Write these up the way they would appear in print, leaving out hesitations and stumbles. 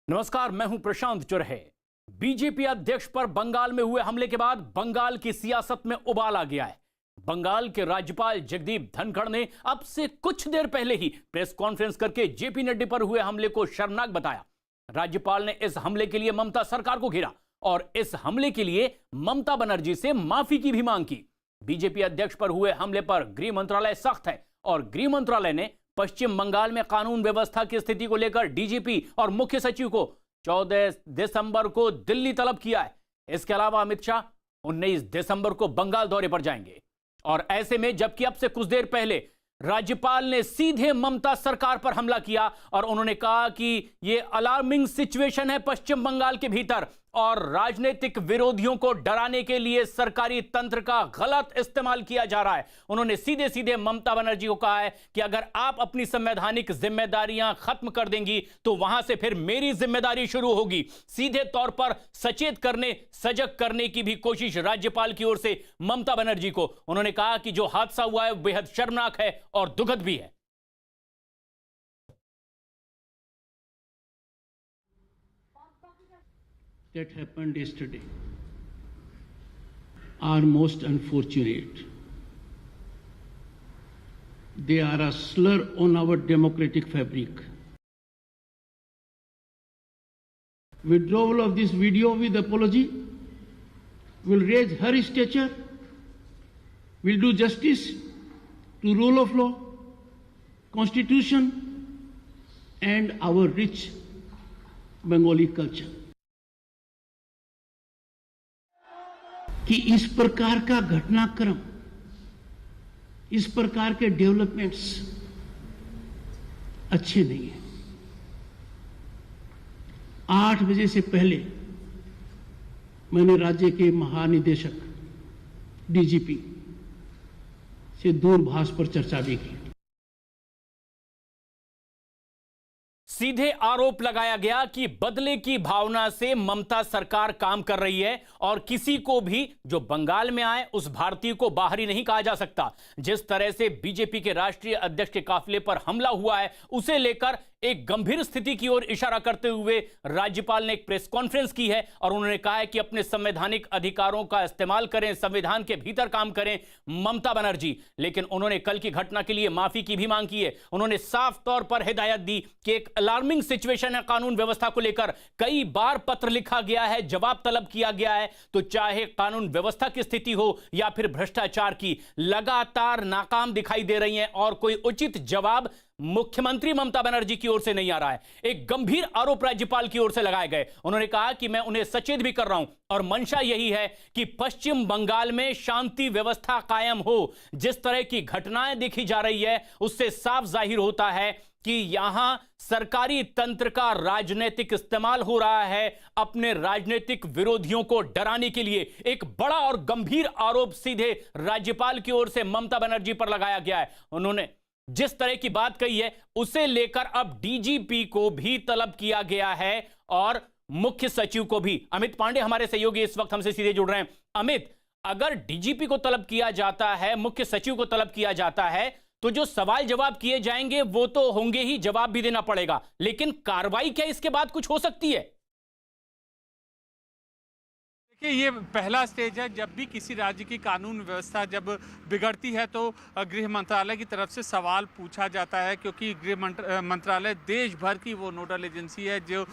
नमस्कार, मैं हूं प्रशांत चुरहे। बीजेपी अध्यक्ष पर बंगाल में हुए हमले के बाद बंगाल की सियासत में उबाल आ गया है। बंगाल के राज्यपाल जगदीप धनखड़ ने अब से कुछ देर पहले ही प्रेस कॉन्फ्रेंस करके जेपी नड्डा पर हुए हमले को शर्मनाक बताया। राज्यपाल ने इस हमले के लिए ममता सरकार को घेरा और इस हमले के लिए ममता बनर्जी से माफी की भी मांग की। बीजेपी अध्यक्ष पर हुए हमले पर गृह मंत्रालय सख्त है और गृह मंत्रालय ने पश्चिम बंगाल में कानून व्यवस्था की स्थिति को लेकर डीजीपी और मुख्य सचिव को 14 दिसंबर को दिल्ली तलब किया है। इसके अलावा अमित शाह 19 दिसंबर को बंगाल दौरे पर जाएंगे। और ऐसे में जबकि अब से कुछ देर पहले राज्यपाल ने सीधे ममता सरकार पर हमला किया और उन्होंने कहा कि यह अलार्मिंग सिचुएशन है पश्चिम बंगाल के भीतर और राजनीतिक विरोधियों को डराने के लिए सरकारी तंत्र का गलत इस्तेमाल किया जा रहा है। उन्होंने सीधे सीधे ममता बनर्जी को कहा है कि अगर आप अपनी संवैधानिक जिम्मेदारियां खत्म कर देंगी तो वहां से फिर मेरी जिम्मेदारी शुरू होगी। सीधे तौर पर सचेत करने, सजग करने की भी कोशिश राज्यपाल की ओर से ममता बनर्जी को। उन्होंने कहा कि जो हादसा हुआ है बेहद शर्मनाक है और दुखद भी है। That happened yesterday are most unfortunate. They are a slur on our democratic fabric. Withdrawal of this video with apology will raise her stature, will do justice to rule of law, constitution and our rich Bengali culture. कि इस प्रकार का घटनाक्रम, इस प्रकार के developments अच्छे नहीं है। 8 बजे से पहले मैंने राज्य के महानिदेशक डीजीपी से दूरभाष पर चर्चा भी की। सीधे आरोप लगाया गया कि बदले की भावना से ममता सरकार काम कर रही है और किसी को भी जो बंगाल में आए उस भारतीय को बाहरी नहीं कहा जा सकता। जिस तरह से बीजेपी के राष्ट्रीय अध्यक्ष के काफिले पर हमला हुआ है उसे लेकर एक गंभीर स्थिति की ओर इशारा करते हुए राज्यपाल ने एक प्रेस कॉन्फ्रेंस की है और उन्होंने कहा है कि अपने संवैधानिक अधिकारों का इस्तेमाल करें, संविधान के भीतर काम करें ममता बनर्जी। लेकिन उन्होंने कल की घटना के लिए माफी की भी मांग की है। उन्होंने साफ तौर पर हिदायत दी कि एक अलार्मिंग सिचुएशन है कानून व्यवस्था को लेकर। कई बार पत्र लिखा गया है, जवाब तलब किया गया है, तो चाहे कानून व्यवस्था की स्थिति हो या फिर भ्रष्टाचार की, लगातार नाकाम दिखाई दे रही हैं और कोई उचित जवाब मुख्यमंत्री ममता बनर्जी की ओर से नहीं आ रहा है। एक गंभीर आरोप राज्यपाल की ओर से लगाए गए। उन्होंने कहा कि मैं उन्हें सचेत भी कर रहा हूं और मंशा यही है कि पश्चिम बंगाल में शांति व्यवस्था कायम हो। जिस तरह की घटनाएं देखी जा रही है उससे साफ जाहिर होता है कि यहां सरकारी तंत्र का राजनीतिक इस्तेमाल हो रहा है अपने राजनीतिक विरोधियों को डराने के लिए। एक बड़ा और गंभीर आरोप सीधे राज्यपाल की ओर से ममता बनर्जी पर लगाया गया है। उन्होंने जिस तरह की बात कही है उसे लेकर अब डीजीपी को भी तलब किया गया है और मुख्य सचिव को भी। अमित पांडे हमारे सहयोगी इस वक्त हमसे सीधे जुड़ रहे हैं। अमित, अगर डीजीपी को तलब किया जाता है, मुख्य सचिव को तलब किया जाता है, तो जो सवाल जवाब किए जाएंगे वो तो होंगे ही, जवाब भी देना पड़ेगा, लेकिन कार्रवाई क्या इसके बाद कुछ हो सकती है? कि ये पहला स्टेज है। जब भी किसी राज्य की कानून व्यवस्था जब बिगड़ती है तो गृह मंत्रालय की तरफ से सवाल पूछा जाता है, क्योंकि गृह मंत्रालय देश भर की वो नोडल एजेंसी है जो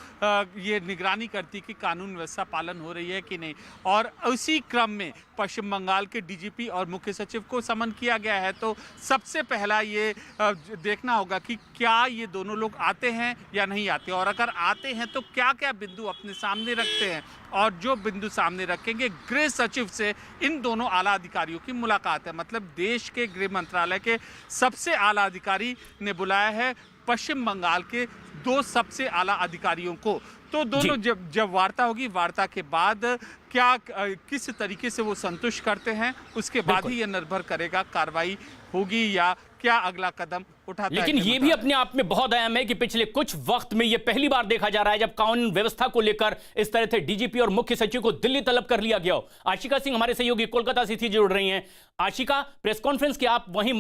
ये निगरानी करती कि कानून व्यवस्था पालन हो रही है कि नहीं। और उसी क्रम में पश्चिम बंगाल के डीजीपी और मुख्य सचिव को समन किया गया है। तो सबसे पहला ये देखना होगा कि क्या ये दोनों लोग आते हैं या नहीं आते, और अगर आते हैं तो क्या क्या बिंदु अपने सामने रखते हैं। और जो बिंदु सामने रखेंगे, गृह सचिव से इन दोनों आला अधिकारियों की मुलाकात है। मतलब देश के गृह मंत्रालय के सबसे आला अधिकारी ने बुलाया है पश्चिम बंगाल के 2 सबसे आला अधिकारियों को। तो दोनों जब वार्ता होगी, वार्ता के बाद क्या किस तरीके से वो संतुष्ट करते हैं उसके बाद ही ये निर्भर करेगा कार्रवाई होगी या क्या अगला कदम उठाता है। लेकिन ये भी अपने आप में बहुत अहम है कि पिछले कुछ वक्त में ये पहली बार देखा जा रहा है जब कानून व्यवस्था को लेकर इस तरह से डीजीपी और मुख्य सचिव को दिल्ली तलब कर लिया गया हो। आशिका सिंह हमारे सहयोगी कोलकाता से जुड़ रही हैं। आशिका, प्रेस कॉन्फ्रेंस की आप वहीं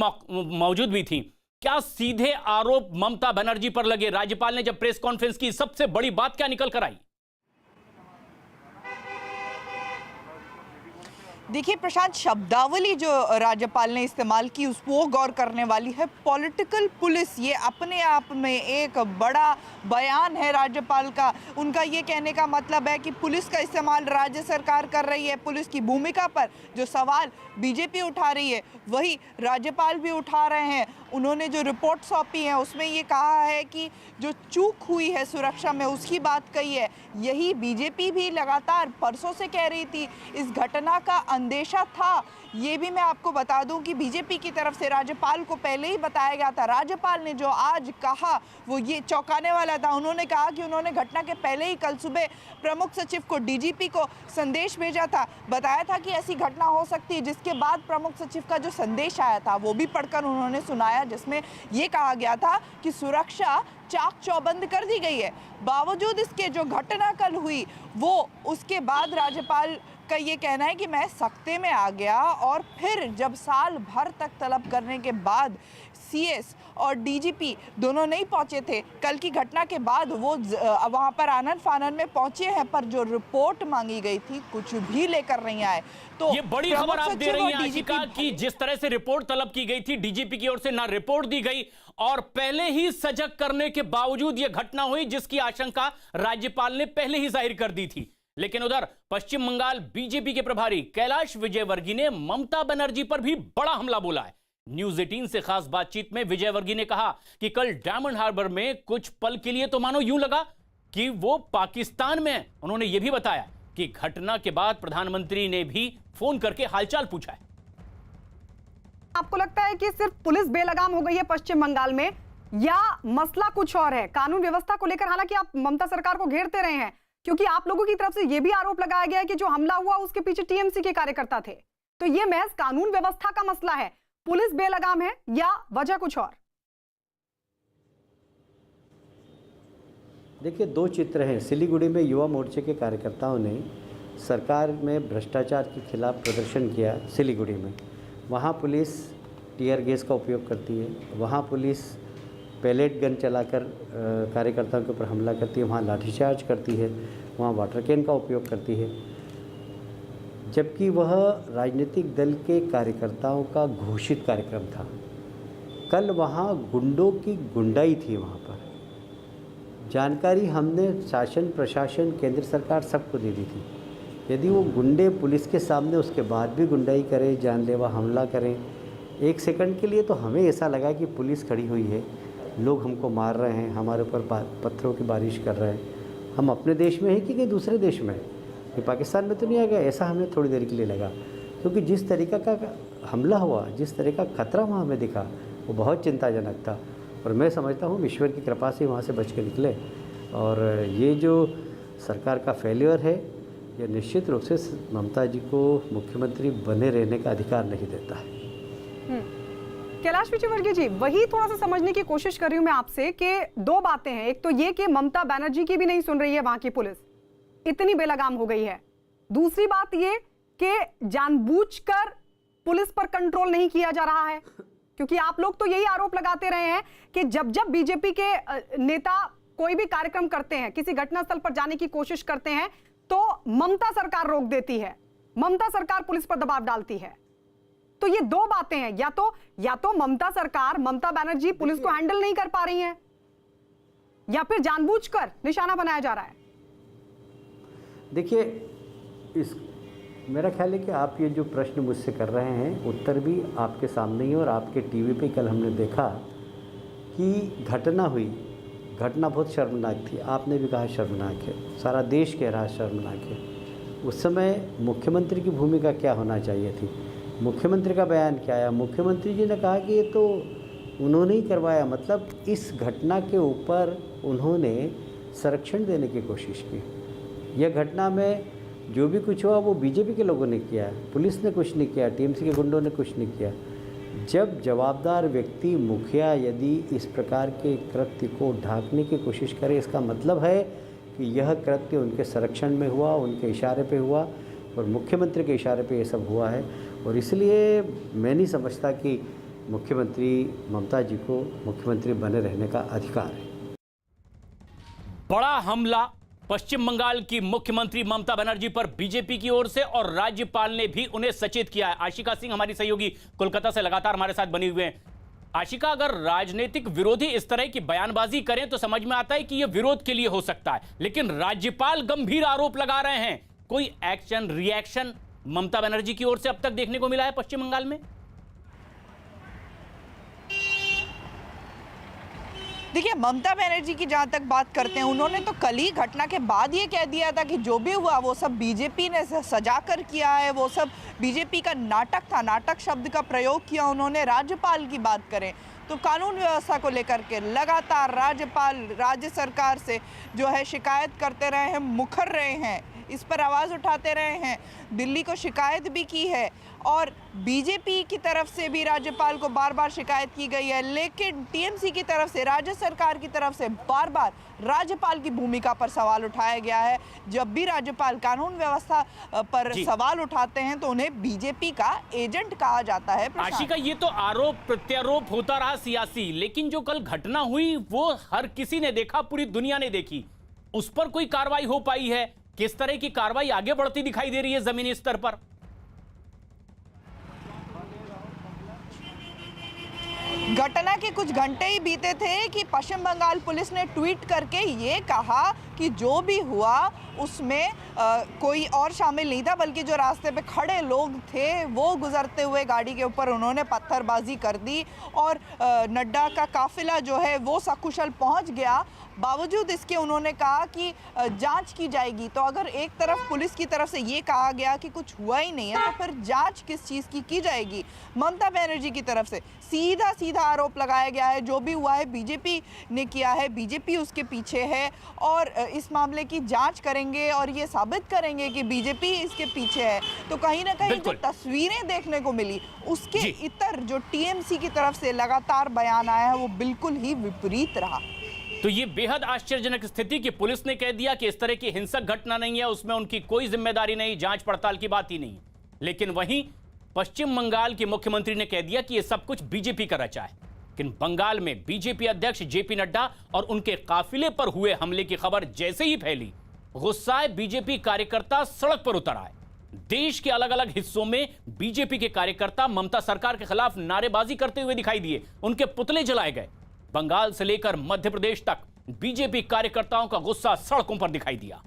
मौजूद भी थी। क्या सीधे आरोप ममता बनर्जी पर लगे? राज्यपाल ने जब प्रेस कॉन्फ्रेंस की, सबसे बड़ी बात क्या निकल कर आई? देखिए प्रशांत, शब्दावली जो राज्यपाल ने इस्तेमाल की उस वो गौर करने वाली है। पॉलिटिकल पुलिस, ये अपने आप में एक बड़ा बयान है राज्यपाल का। उनका ये कहने का मतलब है कि पुलिस का इस्तेमाल राज्य सरकार कर रही है। पुलिस की भूमिका पर जो सवाल बीजेपी उठा रही है वही राज्यपाल भी उठा रहे हैं। उन्होंने जो रिपोर्ट सौंपी है उसमें ये कहा है कि जो चूक हुई है सुरक्षा में उसकी बात कही है। यही बीजेपी भी लगातार परसों से कह रही थी। इस घटना का अंदेशा था, ये भी मैं आपको बता दूं कि बीजेपी की तरफ से राज्यपाल को पहले ही बताया गया था। राज्यपाल ने जो आज कहा वो ये चौंकाने वाला था। उन्होंने कहा कि उन्होंने घटना के पहले ही कल सुबह प्रमुख सचिव को, डीजीपी को संदेश भेजा था, बताया था कि ऐसी घटना हो सकती है। जिसके बाद प्रमुख सचिव का जो संदेश आया था वो भी पढ़कर उन्होंने सुनाया, जिसमें ये कहा गया था कि सुरक्षा चाक चौबंद कर दी गई है। बावजूद इसके जो घटना कल हुई वो उसके बाद राज्यपाल का ये कहना है कि मैं सख्ते में आ गया। और फिर जब साल भर तक तलब करने के बाद सीएस और डीजीपी दोनों नहीं पहुंचे थे, कल की घटना के बाद वो वहां पर आनन फानन में पहुंचे हैं, पर जो रिपोर्ट मांगी गई थी कुछ भी लेकर नहीं आए। तो ये बड़ी खबर आप दे रही हैं आशिका कि जिस तरह से रिपोर्ट तलब की गई थी डीजीपी की ओर से, ना रिपोर्ट दी गई और पहले ही सजग करने के बावजूद यह घटना हुई जिसकी आशंका राज्यपाल ने पहले ही जाहिर कर दी थी। लेकिन उधर पश्चिम बंगाल बीजेपी के प्रभारी कैलाश विजयवर्गीय ने ममता बनर्जी पर भी बड़ा हमला बोला है। न्यूज 18 से खास बातचीत में विजयवर्गीय ने कहा कि कल डायमंड हार्बर में कुछ पल के लिए तो मानो यूं लगा कि वो पाकिस्तान में है। उन्होंने यह भी बताया कि घटना के बाद प्रधानमंत्री ने भी फोन करके हालचाल पूछा है। आपको लगता है कि सिर्फ पुलिस बेलगाम हो गई है पश्चिम बंगाल में, या मसला कुछ और है? कानून व्यवस्था को लेकर हालांकि आप ममता सरकार को घेरते रहे हैं, क्योंकि आप लोगों की तरफ से यह भी आरोप लगाया गया है कि जो हमला हुआ उसके पीछे टीएमसी के कार्यकर्ता थे। तो यह महज कानून व्यवस्था का मसला है, पुलिस बेलगाम है या वजह कुछ और? देखिए, दो चित्र हैं। सिलीगुड़ी में युवा मोर्चे के कार्यकर्ताओं ने सरकार में भ्रष्टाचार के खिलाफ प्रदर्शन किया। सिलीगुड़ी में वहाँ पुलिस टीयर गैस का उपयोग करती है, वहाँ पुलिस पैलेट गन चलाकर कार्यकर्ताओं के ऊपर हमला करती है, वहाँ लाठीचार्ज करती है, वहाँ वाटर कैन का उपयोग करती है, जबकि वह राजनीतिक दल के कार्यकर्ताओं का घोषित कार्यक्रम था। कल वहाँ गुंडों की गुंडाई थी। वहाँ पर जानकारी हमने शासन, प्रशासन, केंद्र सरकार सबको दे दी थी। यदि वो गुंडे पुलिस के सामने उसके बाद भी गुंडाई करें, जानलेवा हमला करें, एक सेकंड के लिए तो हमें ऐसा लगा कि पुलिस खड़ी हुई है, लोग हमको मार रहे हैं, हमारे ऊपर पत्थरों की बारिश कर रहे हैं, हम अपने देश में हैं कि कहीं दूसरे देश में, कि पाकिस्तान में तो नहीं आ गया, ऐसा हमें थोड़ी देर के लिए लगा। क्योंकि जिस तरीक़ा का हमला हुआ, जिस तरह का खतरा वहाँ हमें दिखा, वो बहुत चिंताजनक था। और मैं समझता हूँ ईश्वर की कृपा से वहाँ से बच के निकले। और ये जो सरकार का फेल्योर है, ये निश्चित रूप से ममता जी को मुख्यमंत्री बने रहने का अधिकार नहीं देता है। कैलाश विजयवर्गीय जी, वही थोड़ा सा समझने की कोशिश कर रही हूँ मैं आपसे कि दो बातें हैं। एक तो ये कि ममता बनर्जी की भी नहीं सुन रही है वहां की पुलिस, इतनी बेलगाम हो गई है। दूसरी बात ये कि जानबूझकर पुलिस पर कंट्रोल नहीं किया जा रहा है, क्योंकि आप लोग तो यही आरोप लगाते रहे हैं कि जब जब बीजेपी के नेता कोई भी कार्यक्रम करते हैं, किसी घटनास्थल पर जाने की कोशिश करते हैं, तो ममता सरकार रोक देती है, ममता सरकार पुलिस पर दबाव डालती है। तो ये दो बातें हैं, या तो ममता सरकार, ममता बनर्जी पुलिस को हैंडल नहीं कर पा रही हैं, या फिर जानबूझकर निशाना बनाया जा रहा है। देखिए, मेरा ख्याल है कि आप ये जो प्रश्न मुझसे कर रहे हैं, उत्तर भी आपके सामने ही, और आपके टीवी पे कल हमने देखा कि घटना हुई, घटना बहुत शर्मनाक थी। आपने भी कहा शर्मनाक है, सारा देश कह रहा शर्मनाक है। उस समय मुख्यमंत्री की भूमिका क्या होना चाहिए थी? मुख्यमंत्री का बयान क्या आया? मुख्यमंत्री जी ने कहा कि ये तो उन्होंने ही करवाया, मतलब इस घटना के ऊपर उन्होंने संरक्षण देने की कोशिश की। यह घटना में जो भी कुछ हुआ वो बीजेपी के लोगों ने किया, पुलिस ने कुछ नहीं किया, टीएमसी के गुंडों ने कुछ नहीं किया। जब जवाबदार व्यक्ति, मुखिया, यदि इस प्रकार के कृत्य को ढांकने की कोशिश करे, इसका मतलब है कि यह कृत्य उनके संरक्षण में हुआ, उनके इशारे पे हुआ, और मुख्यमंत्री के इशारे पे ये सब हुआ है। और इसलिए मैं नहीं समझता कि मुख्यमंत्री ममता जी को मुख्यमंत्री बने रहने का अधिकार है। बड़ा हमला पश्चिम बंगाल की मुख्यमंत्री ममता बनर्जी पर बीजेपी की ओर से, और राज्यपाल ने भी उन्हें सचेत किया है। आशिका सिंह हमारी सहयोगी कोलकाता से लगातार हमारे साथ बनी हुए हैं। आशिका, अगर राजनीतिक विरोधी इस तरह की बयानबाजी करें तो समझ में आता है कि यह विरोध के लिए हो सकता है, लेकिन राज्यपाल गंभीर आरोप लगा रहे हैं। कोई एक्शन रिएक्शन ममता बनर्जी की ओर से अब तक देखने को मिला है पश्चिम बंगाल में? देखिए, ममता बनर्जी की जहां तक बात करते हैं, उन्होंने तो कल ही घटना के बाद ये कह दिया था कि जो भी हुआ वो सब बीजेपी ने सजा कर किया है, वो सब बीजेपी का नाटक था। नाटक शब्द का प्रयोग किया उन्होंने। राज्यपाल की बात करें तो कानून व्यवस्था को लेकर के लगातार राज्यपाल राज्य सरकार से जो है शिकायत करते रहे हैं, मुखर रहे हैं, इस पर आवाज़ उठाते रहे हैं। दिल्ली को शिकायत भी की है और बीजेपी की तरफ से भी राज्यपाल को बार बार शिकायत की गई है, लेकिन टीएमसी की तरफ से, राज्य सरकार की तरफ से बार बार राज्यपाल की भूमिका पर सवाल उठाया गया है। जब भी राज्यपाल कानून व्यवस्था पर सवाल उठाते हैं तो उन्हें बीजेपी का एजेंट कहा जाता है। आशिका, ये तो आरोप प्रत्यारोप होता रहा सियासी, लेकिन जो कल घटना हुई वो हर किसी ने देखा, पूरी दुनिया ने देखी। उस पर कोई कार्रवाई हो पाई है? किस तरह की कार्रवाई आगे बढ़ती दिखाई दे रही है जमीनी स्तर पर? घटना के कुछ घंटे ही बीते थे कि पश्चिम बंगाल पुलिस ने ट्वीट करके ये कहा कि जो भी हुआ उसमें कोई और शामिल नहीं था, बल्कि जो रास्ते पे खड़े लोग थे वो गुजरते हुए गाड़ी के ऊपर उन्होंने पत्थरबाजी कर दी और नड्डा का काफिला जो है वो सकुशल पहुंच गया। बावजूद इसके उन्होंने कहा कि जांच की जाएगी। तो अगर एक तरफ पुलिस की तरफ से ये कहा गया कि कुछ हुआ ही नहीं है, तो फिर जांच किस चीज़ की जाएगी? ममता बनर्जी की तरफ से सीधा सीधा आरोप लगाया गया है, जो भी हुआ है बीजेपी ने किया है, बीजेपी उसके पीछे है और इस मामले की जांच करेंगे और ये साबित करेंगे कि बीजेपी इसके पीछे है। तो कहीं ना कहीं जो तस्वीरें देखने को मिली उसके इतर जो टीएमसी की तरफ से लगातार बयान आया है वो बिल्कुल ही विपरीत रहा। तो ये बेहद आश्चर्यजनक स्थिति कि पुलिस ने कह दिया कि इस तरह की हिंसक घटना नहीं है, उसमें उनकी कोई जिम्मेदारी नहीं, जांच पड़ताल की बात ही नहीं। लेकिन वहीं पश्चिम बंगाल के मुख्यमंत्री ने कह दिया कि यह सब कुछ बीजेपी का रचा है। लेकिन बंगाल में बीजेपी अध्यक्ष जेपी नड्डा और उनके काफिले पर हुए हमले की खबर जैसे ही फैली, गुस्साए बीजेपी कार्यकर्ता सड़क पर उतर आए। देश के अलग अलग हिस्सों में बीजेपी के कार्यकर्ता ममता सरकार के खिलाफ नारेबाजी करते हुए दिखाई दिए, उनके पुतले जलाए गए। बंगाल से लेकर मध्य प्रदेश तक बीजेपी कार्यकर्ताओं का गुस्सा सड़कों पर दिखाई दिया।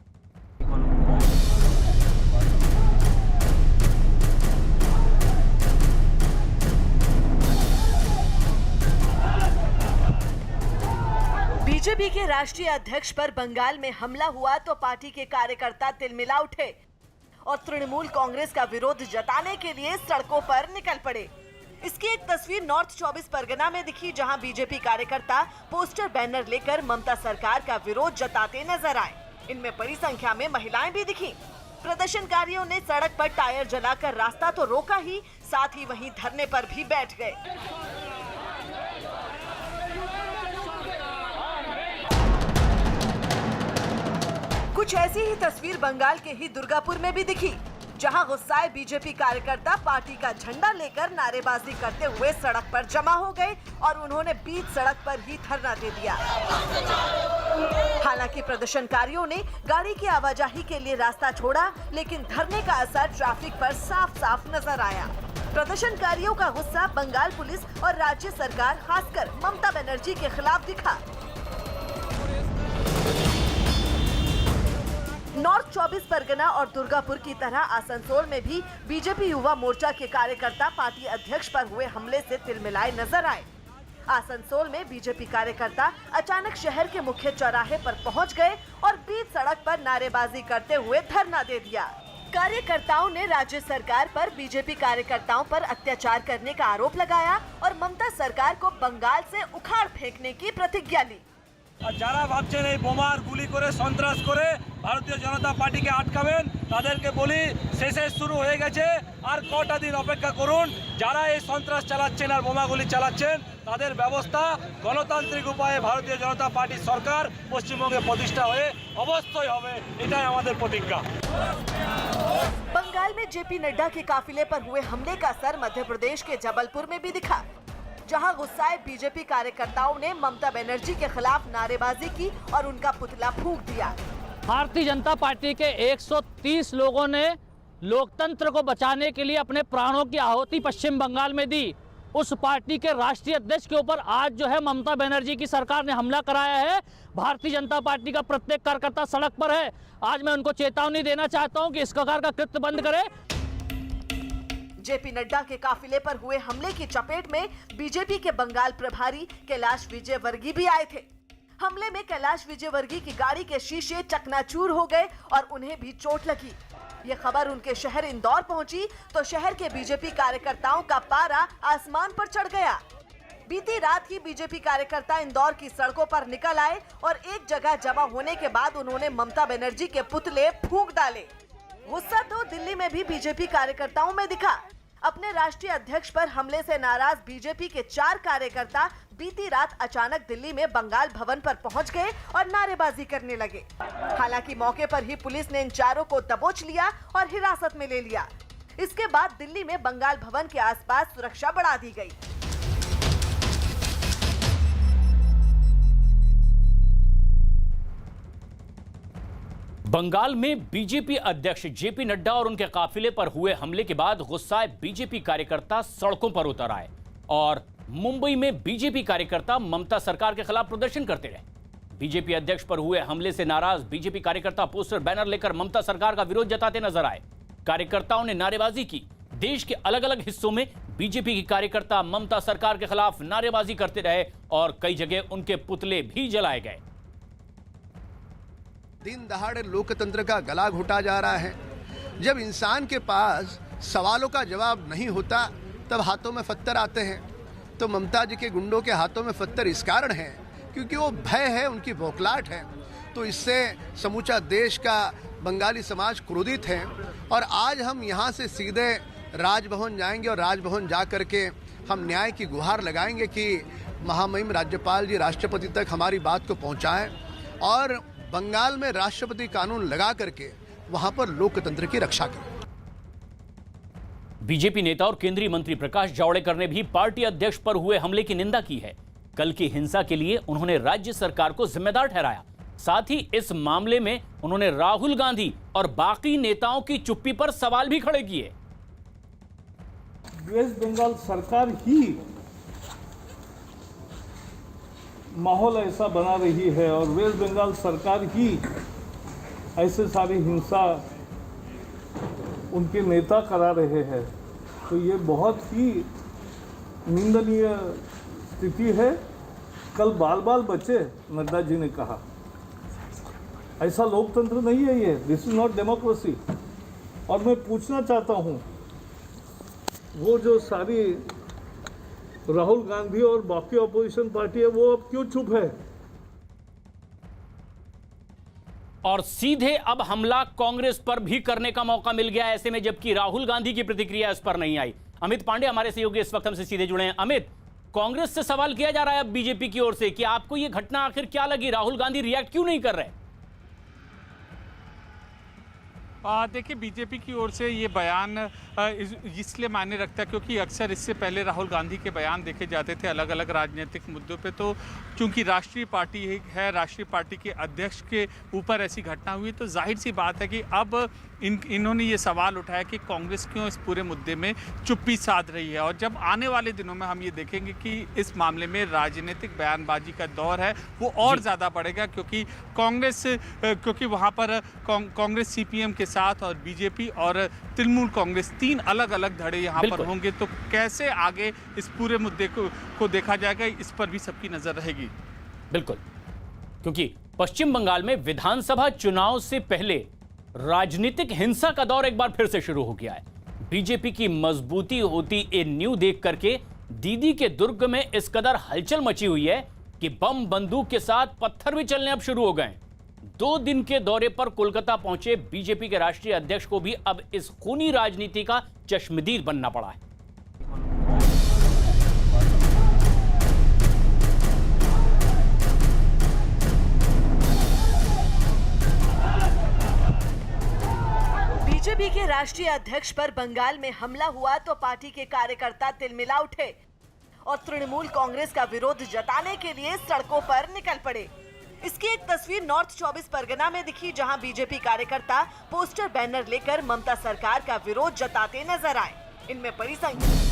बीजेपी के राष्ट्रीय अध्यक्ष पर बंगाल में हमला हुआ तो पार्टी के कार्यकर्ता तिलमिला उठे और तृणमूल कांग्रेस का विरोध जताने के लिए सड़कों पर निकल पड़े। इसकी एक तस्वीर नॉर्थ 24 परगना में दिखी, जहां बीजेपी कार्यकर्ता पोस्टर बैनर लेकर ममता सरकार का विरोध जताते नजर आए। इनमें बड़ी संख्या में महिलाएं भी दिखी। प्रदर्शनकारियों ने सड़क पर टायर जलाकर रास्ता तो रोका ही, साथ ही वहीं धरने पर भी बैठ गए। कुछ ऐसी ही तस्वीर बंगाल के ही दुर्गापुर में भी दिखी, जहां गुस्साए बीजेपी कार्यकर्ता पार्टी का झंडा लेकर नारेबाजी करते हुए सड़क पर जमा हो गए और उन्होंने बीच सड़क पर ही धरना दे दिया। हालांकि प्रदर्शनकारियों ने गाड़ी की आवाजाही के लिए रास्ता छोड़ा, लेकिन धरने का असर ट्रैफिक पर साफ साफ नजर आया। प्रदर्शनकारियों का गुस्सा बंगाल पुलिस और राज्य सरकार, खासकर ममता बनर्जी के खिलाफ दिखा। नॉर्थ 24 परगना और दुर्गापुर की तरह आसनसोल में भी बीजेपी युवा मोर्चा के कार्यकर्ता पार्टी अध्यक्ष पर हुए हमले से तिलमिलाए नजर आए। आसनसोल में बीजेपी कार्यकर्ता अचानक शहर के मुख्य चौराहे पर पहुंच गए और बीच सड़क पर नारेबाजी करते हुए धरना दे दिया। कार्यकर्ताओं ने राज्य सरकार पर बीजेपी कार्यकर्ताओं पर अत्याचार करने का आरोप लगाया और ममता सरकार को बंगाल से उखाड़ फेंकने की प्रतिज्ञा ली। যারা ভাবছেন এই বোমার গুলি করে সন্ত্রাস করে ভারতীয় জনতা পার্টিকে আটকাবেন, তাদেরকে বলি শেষে শুরু হয়ে গেছে, আর কটা দিন অপেক্ষা করুন। যারা এই সন্ত্রাস চালাচ্ছেন আর বোমাগুলি চালাচ্ছেন তাদের ব্যবস্থা গণতান্ত্রিক উপায়ে ভারতীয় জনতা পার্টি সরকার পশ্চিমবঙ্গে প্রতিষ্ঠা হয়ে অবশ্যই হবে, এটাই আমাদের প্রতিজ্ঞা। बंगाल में जेपी नड्डा के काफिले पर हुए हमले का असर मध्य प्रदेश के जबलपुर में भी दिखा। जहां गुस्साए बीजेपी कार्यकर्ताओं ने ममता बनर्जी के खिलाफ नारेबाजी की और उनका पुतला फूंक दिया। भारतीय जनता पार्टी के 130 लोगों ने लोकतंत्र को बचाने के लिए अपने प्राणों की आहुति पश्चिम बंगाल में दी। उस पार्टी के राष्ट्रीय अध्यक्ष के ऊपर आज जो है ममता बनर्जी की सरकार ने हमला कराया है। भारतीय जनता पार्टी का प्रत्येक कार्यकर्ता सड़क पर है। आज मैं उनको चेतावनी देना चाहता हूं कि इस प्रकार का कृत्य बंद करें। जेपी नड्डा के काफिले पर हुए हमले की चपेट में बीजेपी के बंगाल प्रभारी कैलाश विजयवर्गीय भी आए थे। हमले में कैलाश विजयवर्गीय की गाड़ी के शीशे चकनाचूर हो गए और उन्हें भी चोट लगी। ये खबर उनके शहर इंदौर पहुंची तो शहर के बीजेपी कार्यकर्ताओं का पारा आसमान पर चढ़ गया। बीती रात ही बीजेपी कार्यकर्ता इंदौर की सड़कों पर निकल आए और एक जगह जमा होने के बाद उन्होंने ममता बनर्जी के पुतले फूंक डाले। गुस्सा तो दिल्ली में भी बीजेपी कार्यकर्ताओं में दिखा। अपने राष्ट्रीय अध्यक्ष पर हमले से नाराज बीजेपी के 4 कार्यकर्ता बीती रात अचानक दिल्ली में बंगाल भवन पर पहुंच गए और नारेबाजी करने लगे। हालांकि मौके पर ही पुलिस ने इन चारों को दबोच लिया और हिरासत में ले लिया। इसके बाद दिल्ली में बंगाल भवन के आसपास सुरक्षा बढ़ा दी गई। बंगाल में बीजेपी अध्यक्ष जेपी नड्डा और उनके काफिले पर हुए हमले के बाद गुस्साए बीजेपी कार्यकर्ता सड़कों पर उतर आए और मुंबई में बीजेपी कार्यकर्ता ममता सरकार के खिलाफ प्रदर्शन करते रहे। बीजेपी अध्यक्ष पर हुए हमले से नाराज बीजेपी कार्यकर्ता पोस्टर बैनर लेकर ममता सरकार का विरोध जताते नजर आए। कार्यकर्ताओं ने नारेबाजी की। देश के अलग अलग हिस्सों में बीजेपी की कार्यकर्ता ममता सरकार के खिलाफ नारेबाजी करते रहे और कई जगह उनके पुतले भी जलाए गए। दिन दहाड़े लोकतंत्र का गला घोटा जा रहा है। जब इंसान के पास सवालों का जवाब नहीं होता तब हाथों में पत्थर आते हैं। तो ममता जी के गुंडों के हाथों में पत्थर इस कारण है क्योंकि वो भय है, उनकी बौखलाहट है। तो इससे समूचा देश का बंगाली समाज क्रोधित है और आज हम यहाँ से सीधे राजभवन जाएंगे और राजभवन जा करके हम न्याय की गुहार लगाएंगे कि महामहिम राज्यपाल जी राष्ट्रपति तक हमारी बात को पहुँचाएं और बंगाल में राष्ट्रपति कानून लगा करके वहां पर लोकतंत्र की रक्षा करें। बीजेपी नेता और केंद्रीय मंत्री प्रकाश जावड़ेकर ने भी पार्टी अध्यक्ष पर हुए हमले की निंदा की है। कल की हिंसा के लिए उन्होंने राज्य सरकार को जिम्मेदार ठहराया। साथ ही इस मामले में उन्होंने राहुल गांधी और बाकी नेताओं की चुप्पी पर सवाल भी खड़े किए। वेस्ट बंगाल सरकार ही माहौल ऐसा बना रही है और वेस्ट बंगाल सरकार ही ऐसे सारी हिंसा उनके नेता करा रहे हैं। तो ये बहुत ही निंदनीय स्थिति है। कल बाल बाल बचे, नड्डा जी ने कहा। ऐसा लोकतंत्र नहीं है ये। This is not democracy. और मैं पूछना चाहता हूँ, वो जो सारी राहुल गांधी और बाकी अपोजिशन पार्टी है वो अब क्यों चुप है? और सीधे अब हमला कांग्रेस पर भी करने का मौका मिल गया ऐसे में, जबकि राहुल गांधी की प्रतिक्रिया इस पर नहीं आई। अमित पांडे हमारे सहयोगी इस वक्त हमसे सीधे जुड़े हैं। अमित, कांग्रेस से सवाल किया जा रहा है अब बीजेपी की ओर से कि आपको यह घटना आखिर क्या लगी? राहुल गांधी रिएक्ट क्यों नहीं कर रहे? देखिए, बीजेपी की ओर से ये बयान इसलिए मायने रखता है क्योंकि अक्सर इससे पहले राहुल गांधी के बयान देखे जाते थे अलग अलग राजनीतिक मुद्दों पे। तो चूंकि राष्ट्रीय पार्टी है, राष्ट्रीय पार्टी के अध्यक्ष के ऊपर ऐसी घटना हुई तो जाहिर सी बात है कि अब इन्होंने ये सवाल उठाया कि कांग्रेस क्यों इस पूरे मुद्दे में चुप्पी साध रही है। और जब आने वाले दिनों में हम ये देखेंगे कि इस मामले में राजनीतिक बयानबाजी का दौर है वो और ज़्यादा बढ़ेगा क्योंकि वहाँ पर कांग्रेस सीपीएम के साथ और बीजेपी और तृणमूल कांग्रेस 3 अलग अलग धड़े यहाँ पर होंगे। तो कैसे आगे इस पूरे मुद्दे को देखा जाएगा, इस पर भी सबकी नजर रहेगी। बिल्कुल, क्योंकि पश्चिम बंगाल में विधानसभा चुनाव से पहले राजनीतिक हिंसा का दौर एक बार फिर से शुरू हो गया है। बीजेपी की मजबूती होती ए न्यू देख करके दीदी के दुर्ग में इस कदर हलचल मची हुई है कि बम बंदूक के साथ पत्थर भी चलने अब शुरू हो गए। 2 दिन के दौरे पर कोलकाता पहुंचे बीजेपी के राष्ट्रीय अध्यक्ष को भी अब इस खूनी राजनीति का चश्मदीद बनना पड़ा है। बीजेपी के राष्ट्रीय अध्यक्ष पर बंगाल में हमला हुआ तो पार्टी के कार्यकर्ता तिलमिला उठे। और तृणमूल कांग्रेस का विरोध जताने के लिए सड़कों पर निकल पड़े। इसकी एक तस्वीर नॉर्थ 24 परगना में दिखी, जहां बीजेपी कार्यकर्ता पोस्टर बैनर लेकर ममता सरकार का विरोध जताते नजर आए। इनमें बड़ी संख्या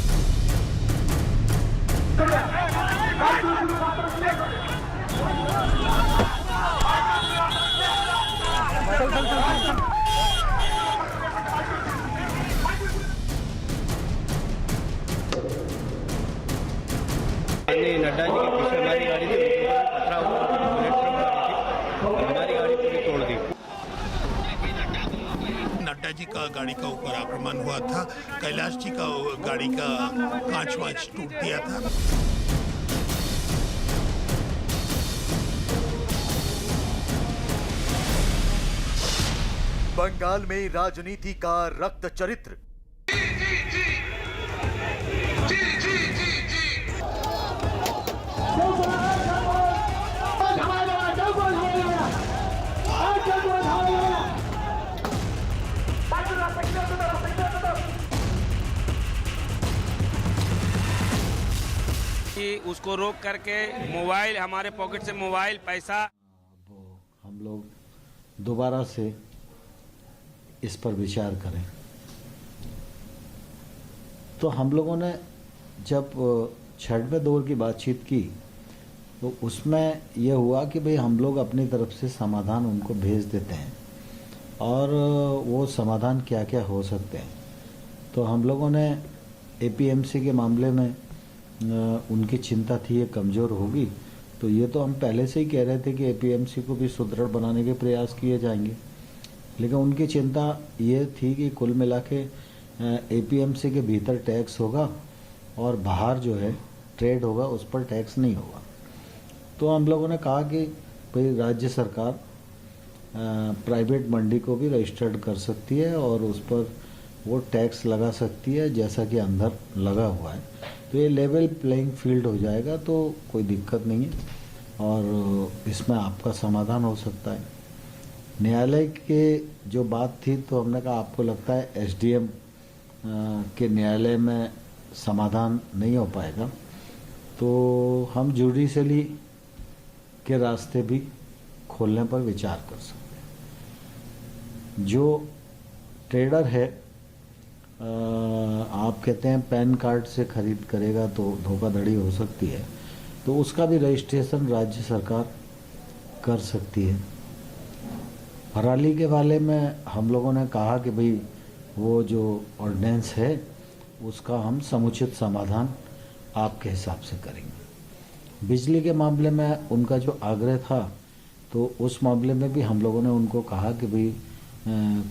नड्डा जी के पीछे हमारी गाड़ी थी, पथरा हुआ हमारी गाड़ी पूरी तोड़ दी। नड्डा जी का गाड़ी का ऊपर आक्रमण हुआ था, कैलाश जी का गाड़ी का कांच वांच टूट दिया था। बंगाल में राजनीति का रक्त चरित्र। उसको रोक करके मोबाइल, हमारे पॉकेट से मोबाइल, पैसा, हम लोग दोबारा से इस पर विचार करें। तो हम लोगों ने जब 6वें दौर की बातचीत की तो उसमें यह हुआ कि भाई हम लोग अपनी तरफ से समाधान उनको भेज देते हैं, और वो समाधान क्या क्या हो सकते हैं। तो हम लोगों ने एपीएमसी के मामले में उनकी चिंता थी ये कमज़ोर होगी, तो ये तो हम पहले से ही कह रहे थे कि एपीएमसी को भी सुदृढ़ बनाने के प्रयास किए जाएंगे, लेकिन उनकी चिंता ये थी कि कुल मिला के एपीएमसी के भीतर टैक्स होगा और बाहर जो है ट्रेड होगा उस पर टैक्स नहीं होगा। तो हम लोगों ने कहा कि भाई राज्य सरकार प्राइवेट मंडी को भी रजिस्टर्ड कर सकती है और उस पर वो टैक्स लगा सकती है जैसा कि अंदर लगा हुआ है, तो ये लेवल प्लेइंग फील्ड हो जाएगा, तो कोई दिक्कत नहीं है और इसमें आपका समाधान हो सकता है। न्यायालय के जो बात थी तो हमने कहा आपको लगता है एसडीएम के न्यायालय में समाधान नहीं हो पाएगा, तो हम जुडिशली के रास्ते भी खोलने पर विचार कर सकते हैं। जो ट्रेडर है आप कहते हैं पैन कार्ड से खरीद करेगा तो धोखाधड़ी हो सकती है, तो उसका भी रजिस्ट्रेशन राज्य सरकार कर सकती है। पराली के बारे में हम लोगों ने कहा कि भाई वो जो ऑर्डिनेंस है उसका हम समुचित समाधान आपके हिसाब से करेंगे। बिजली के मामले में उनका जो आग्रह था तो उस मामले में भी हम लोगों ने उनको कहा कि भाई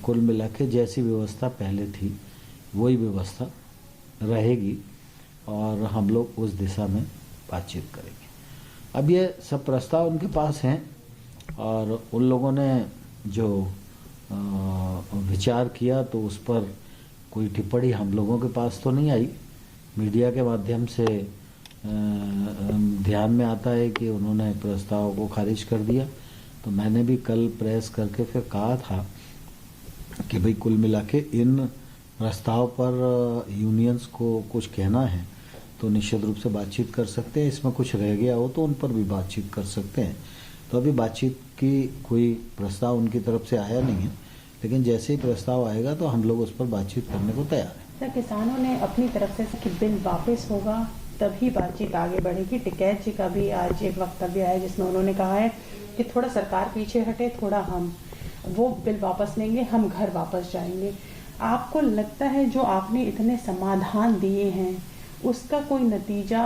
कुल मिला के जैसी व्यवस्था पहले थी वही व्यवस्था रहेगी और हम लोग उस दिशा में बातचीत करेंगे। अब ये सब प्रस्ताव उनके पास हैं और उन लोगों ने जो विचार किया तो उस पर कोई टिप्पणी हम लोगों के पास तो नहीं आई। मीडिया के माध्यम से ध्यान में आता है कि उन्होंने प्रस्ताव को खारिज कर दिया, तो मैंने भी कल प्रेस करके फिर कहा था कि भाई कुल मिला के इन प्रस्ताव पर यूनियंस को कुछ कहना है तो निश्चित रूप से बातचीत कर सकते हैं, इसमें कुछ रह गया हो तो उन पर भी बातचीत कर सकते हैं। तो अभी बातचीत की कोई प्रस्ताव उनकी तरफ से आया नहीं है, लेकिन जैसे ही प्रस्ताव आएगा तो हम लोग उस पर बातचीत करने को तैयार हैं। सर, किसानों ने अपनी तरफ से कि बिल वापस होगा तभी बातचीत आगे बढ़ेगी। टिकैत जी का भी आज एक वक्तव्य आया जिसमें उन्होंने कहा है कि थोड़ा सरकार पीछे हटे, थोड़ा हम वो बिल वापस लेंगे, हम घर वापस जाएंगे। आपको लगता है जो आपने इतने समाधान दिए हैं उसका कोई नतीजा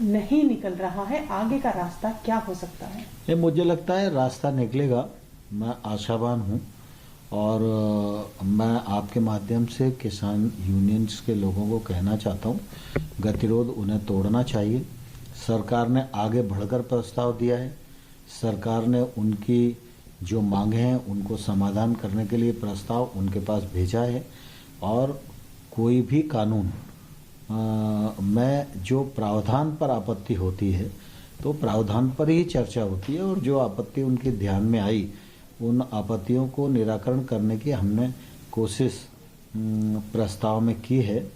नहीं निकल रहा है? आगे का रास्ता क्या हो सकता है? ये मुझे लगता है रास्ता निकलेगा, मैं आशावान हूँ और मैं आपके माध्यम से किसान यूनियंस के लोगों को कहना चाहता हूँ गतिरोध उन्हें तोड़ना चाहिए। सरकार ने आगे बढ़कर प्रस्ताव दिया है, सरकार ने उनकी जो मांगे हैं उनको समाधान करने के लिए प्रस्ताव उनके पास भेजा है और कोई भी कानून में जो प्रावधान पर आपत्ति होती है तो प्रावधान पर ही चर्चा होती है और जो आपत्ति उनके ध्यान में आई उन आपत्तियों को निराकरण करने की हमने कोशिश प्रस्ताव में की है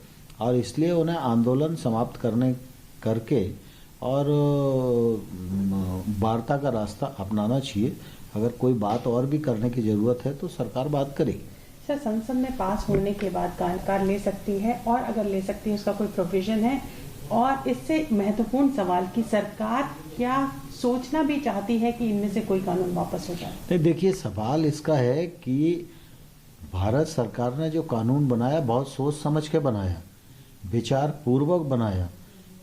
और इसलिए उन्हें आंदोलन समाप्त करने करके और वार्ता का रास्ता अपनाना चाहिए। अगर कोई बात और भी करने की ज़रूरत है तो सरकार बात करेगी। सर, संसद में पास होने के बाद सरकार ले सकती है, और अगर ले सकती है उसका कोई प्रोविजन है? और इससे महत्वपूर्ण सवाल कि सरकार क्या सोचना भी चाहती है कि इनमें से कोई कानून वापस हो जाए? नहीं, देखिए सवाल इसका है कि भारत सरकार ने जो कानून बनाया बहुत सोच समझ के बनाया, विचार पूर्वक बनाया,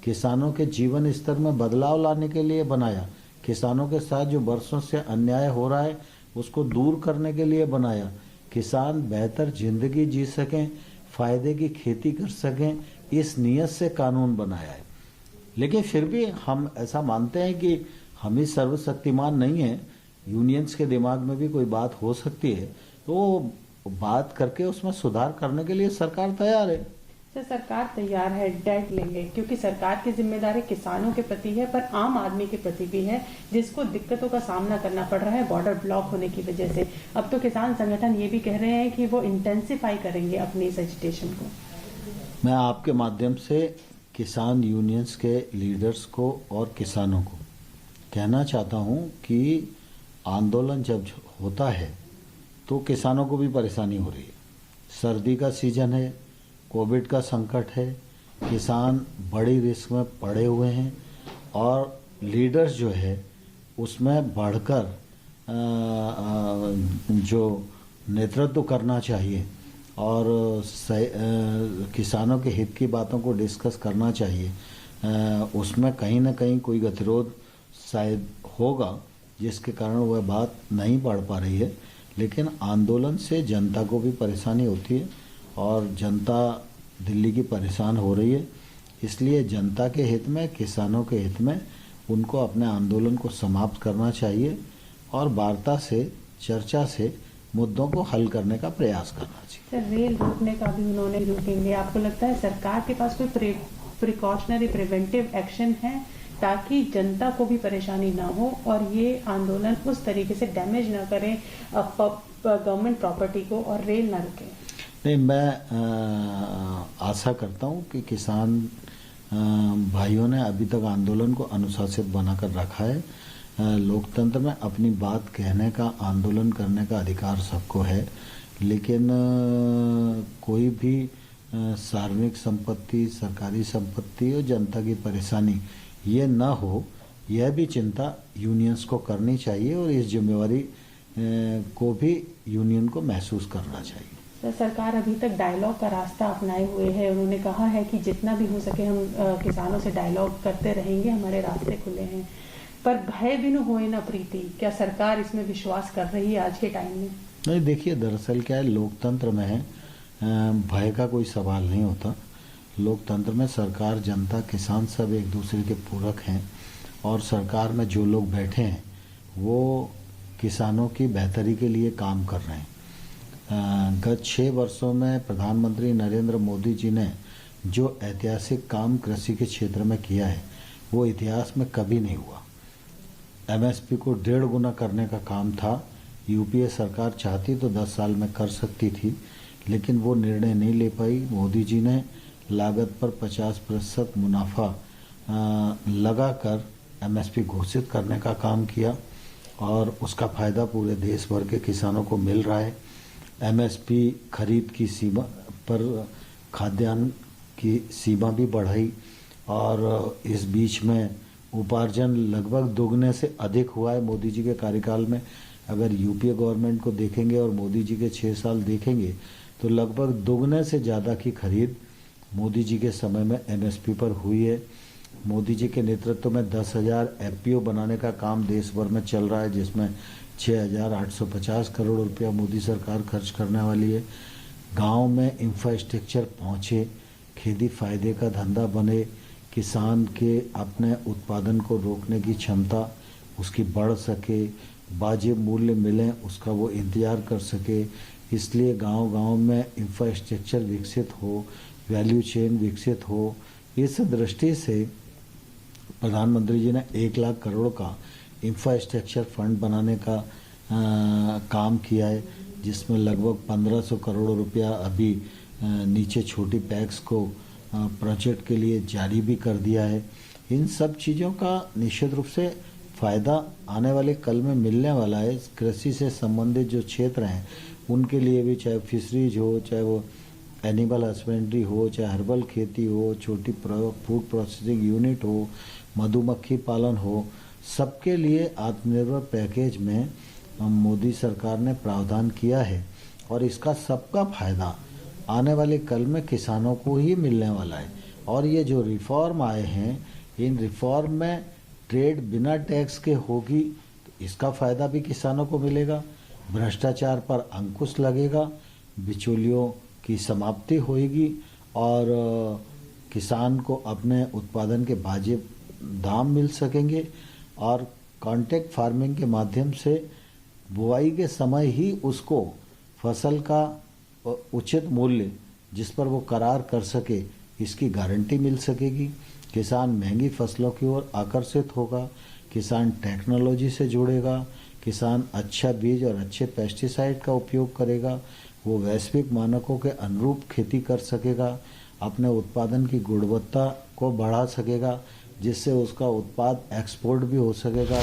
किसानों के जीवन स्तर में बदलाव लाने के लिए बनाया, किसानों के साथ जो वर्षों से अन्याय हो रहा है उसको दूर करने के लिए बनाया, किसान बेहतर जिंदगी जी सकें, फायदे की खेती कर सकें, इस नीयत से कानून बनाया है। लेकिन फिर भी हम ऐसा मानते हैं कि हम ही सर्वशक्तिमान नहीं हैं, यूनियंस के दिमाग में भी कोई बात हो सकती है, तो बात करके उसमें सुधार करने के लिए सरकार तैयार है। सर, सरकार तैयार है, डेट लेंगे, क्योंकि सरकार की जिम्मेदारी किसानों के प्रति है पर आम आदमी के प्रति भी है, जिसको दिक्कतों का सामना करना पड़ रहा है बॉर्डर ब्लॉक होने की वजह से। अब तो किसान संगठन ये भी कह रहे हैं कि वो इंटेंसिफाई करेंगे अपनी इस एजिटेशन को। मैं आपके माध्यम से किसान यूनियंस के लीडर्स को और किसानों को कहना चाहता हूं कि आंदोलन जब होता है तो किसानों को भी परेशानी हो रही है। सर्दी का सीजन है, कोविड का संकट है, किसान बड़ी रिस्क में पड़े हुए हैं और लीडर्स जो है उसमें बढ़कर जो नेतृत्व करना चाहिए और किसानों के हित की बातों को डिस्कस करना चाहिए, उसमें कहीं ना कहीं कोई गतिरोध शायद होगा जिसके कारण वह बात नहीं बढ़ पा रही है। लेकिन आंदोलन से जनता को भी परेशानी होती है और जनता दिल्ली की परेशान हो रही है, इसलिए जनता के हित में, किसानों के हित में उनको अपने आंदोलन को समाप्त करना चाहिए और वार्ता से, चर्चा से मुद्दों को हल करने का प्रयास करना चाहिए। सर, रेल रोकने का भी उन्होंने रोकेंगे, आपको लगता है सरकार के पास कोई प्रिकॉशनरी प्रिवेंटिव एक्शन है ताकि जनता को भी परेशानी ना हो और ये आंदोलन उस तरीके से डैमेज ना करे गवर्नमेंट प्रॉपर्टी को और रेल ना रुके? नहीं, मैं आशा करता हूँ कि किसान भाइयों ने अभी तक आंदोलन को अनुशासित बनाकर रखा है। लोकतंत्र में अपनी बात कहने का, आंदोलन करने का अधिकार सबको है, लेकिन कोई भी सार्वजनिक संपत्ति, सरकारी संपत्ति और जनता की परेशानी ये न हो, यह भी चिंता यूनियंस को करनी चाहिए और इस जिम्मेवारी को भी यूनियन को महसूस करना चाहिए। तो सरकार अभी तक डायलॉग का रास्ता अपनाए हुए है, उन्होंने कहा है कि जितना भी हो सके हम किसानों से डायलॉग करते रहेंगे, हमारे रास्ते खुले हैं, पर भय बिनु होए ना प्रीति, क्या सरकार इसमें विश्वास कर रही है आज के टाइम में? नहीं, देखिए दरअसल क्या है, लोकतंत्र में है भय का कोई सवाल नहीं होता। लोकतंत्र में सरकार, जनता, किसान सब एक दूसरे के पूरक हैं और सरकार में जो लोग बैठे हैं वो किसानों की बेहतरी के लिए काम कर रहे हैं। गत 6 वर्षों में प्रधानमंत्री नरेंद्र मोदी जी ने जो ऐतिहासिक काम कृषि के क्षेत्र में किया है वो इतिहास में कभी नहीं हुआ। एमएसपी को 1.5 गुना करने का काम था। यूपीए सरकार चाहती तो 10 साल में कर सकती थी, लेकिन वो निर्णय नहीं ले पाई। मोदी जी ने लागत पर 50% मुनाफा लगाकर एमएसपी घोषित करने का काम किया और उसका फ़ायदा पूरे देश भर के किसानों को मिल रहा है। एमएसपी खरीद की सीमा पर खाद्यान्न की सीमा भी बढ़ाई और इस बीच में उपार्जन लगभग दोगुने से अधिक हुआ है मोदी जी के कार्यकाल में। अगर यूपीए गवर्नमेंट को देखेंगे और मोदी जी के 6 साल देखेंगे तो लगभग दोगुने से ज़्यादा की खरीद मोदी जी के समय में एमएसपी पर हुई है। मोदी जी के नेतृत्व में 10,000 एफपीओ बनाने का काम देश भर में चल रहा है, जिसमें 6,850 करोड़ रुपया मोदी सरकार खर्च करने वाली है। गांव में इंफ्रास्ट्रक्चर पहुंचे, खेती फायदे का धंधा बने, किसान के अपने उत्पादन को रोकने की क्षमता उसकी बढ़ सके, वाजिब मूल्य मिले उसका वो इंतज़ार कर सके। इसलिए गांव-गांव में इंफ्रास्ट्रक्चर विकसित हो, वैल्यू चेन विकसित हो। इस दृष्टि से प्रधानमंत्री जी ने 1 लाख करोड़ का इंफ्रास्ट्रक्चर फंड बनाने का काम किया है, जिसमें लगभग 1500 करोड़ रुपया अभी नीचे छोटी पैक्स को प्रोजेक्ट के लिए जारी भी कर दिया है इन सब चीज़ों का निश्चित रूप से फ़ायदा आने वाले कल में मिलने वाला है। कृषि से संबंधित जो क्षेत्र हैं उनके लिए भी, चाहे फिशरीज हो, चाहे वो एनिमल हस्बेंड्री हो, चाहे हर्बल खेती हो, छोटी फूड प्रोसेसिंग यूनिट हो, मधुमक्खी पालन हो, सबके लिए आत्मनिर्भर पैकेज में मोदी सरकार ने प्रावधान किया है और इसका सबका फायदा आने वाले कल में किसानों को ही मिलने वाला है। और ये जो रिफॉर्म आए हैं, इन रिफॉर्म में ट्रेड बिना टैक्स के होगी तो इसका फायदा भी किसानों को मिलेगा, भ्रष्टाचार पर अंकुश लगेगा, बिचौलियों की समाप्ति होगी और किसान को अपने उत्पादन के वाजिब दाम मिल सकेंगे और कॉन्ट्रैक्ट फार्मिंग के माध्यम से बुआई के समय ही उसको फसल का उचित मूल्य जिस पर वो करार कर सके, इसकी गारंटी मिल सकेगी। किसान महंगी फसलों की ओर आकर्षित होगा, किसान टेक्नोलॉजी से जुड़ेगा, किसान अच्छा बीज और अच्छे पेस्टिसाइड का उपयोग करेगा, वो वैश्विक मानकों के अनुरूप खेती कर सकेगा, अपने उत्पादन की गुणवत्ता को बढ़ा सकेगा, जिससे उसका उत्पाद एक्सपोर्ट भी हो सकेगा।